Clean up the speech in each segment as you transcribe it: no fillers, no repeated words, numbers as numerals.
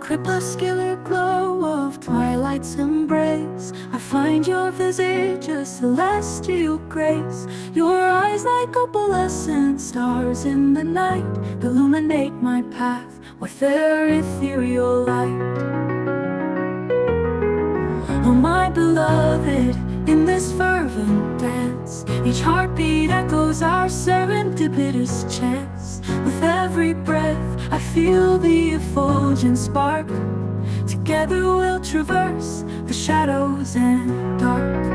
crepuscular glow of twilight's embrace, I find your visage a celestial grace. Your eyes like opalescent stars in the night illuminate my path with their ethereal light. Oh my beloved, in this fervent dance, each heartbeat echoes our serendipitous chance. With every breath, I feel the effulgent spark. Together we'll traverse the shadows and dark.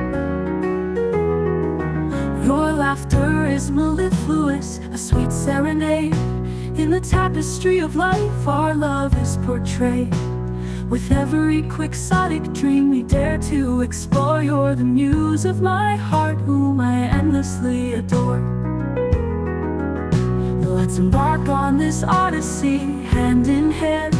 Your laughter is mellifluous, a sweet serenade. In the tapestry of life, our love is portrayed. With every quixotic dream we dare to explore, you're the muse of my heart, whom I endlessly adore. Let's embark on this odyssey, hand in hand,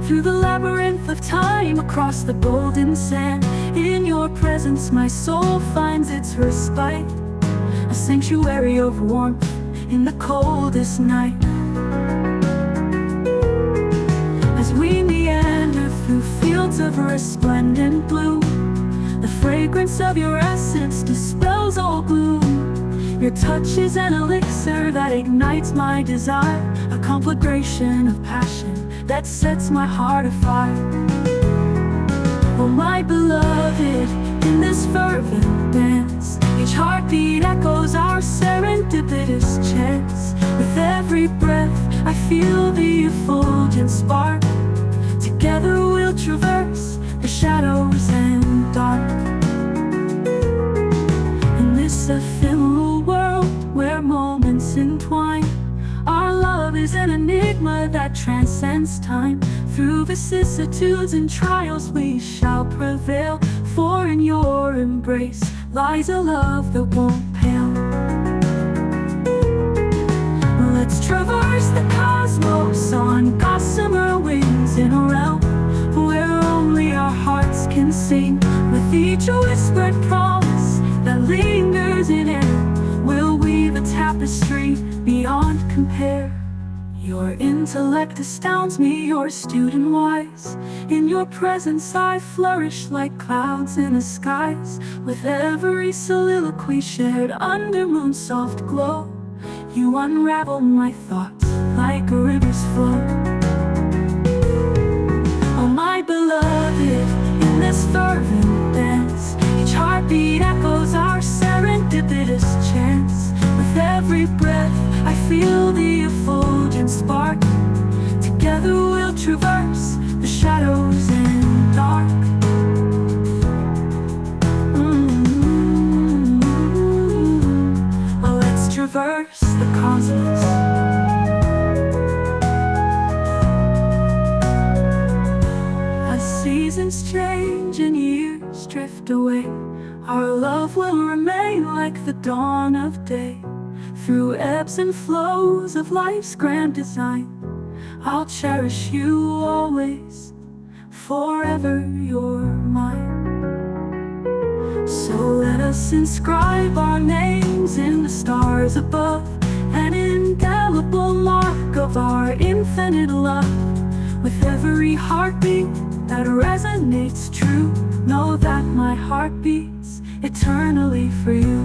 through the labyrinth of time, across the golden sand. In your presence my soul finds its respite, a sanctuary of warmth in the coldest night. As we meander through fields of resplendent bloom, the fragrance of your essence dispels all gloom. Your touch is an elixir that ignites my desire, a conflagration of passion that sets my heart afire. Oh my beloved, in this fervent dance, each heartbeat echoes our serendipitous chance. With every breath, I feel the effulgent spark. Together we'll traverse the shadows and dark. In this ephemeral world where moments entwine, our love is an enigma that transcends time. Through vicissitudes and trials we shall prevail, for in your embrace lies a love that won't pale. Let's traverse the cosmos on gossamer wings, in a realm where only our hearts can sing. With each whispered promise that lingers in air, we'll weave a tapestry beyond compare. Your intellect astounds me, your student wise. In your presence I flourish like clouds in the skies. With every soliloquy shared under moon's soft glow, you unravel my thoughts like a river's flow. Oh my beloved, in this fervent dance, each heartbeat echoes our serendipitous chance. With every breath, I feel the effulgent spark. Together we'll traverse the shadows and dark. Oh, let's traverse the cosmos. As seasons change and years drift away, our love will remain like the dawn of day. Through ebbs and flows of life's grand design, I'll cherish you always, forever you're mine. So let us inscribe our names in the stars above, an indelible mark of our infinite love. With every heartbeat that resonates true, know that my heart beats eternally for you.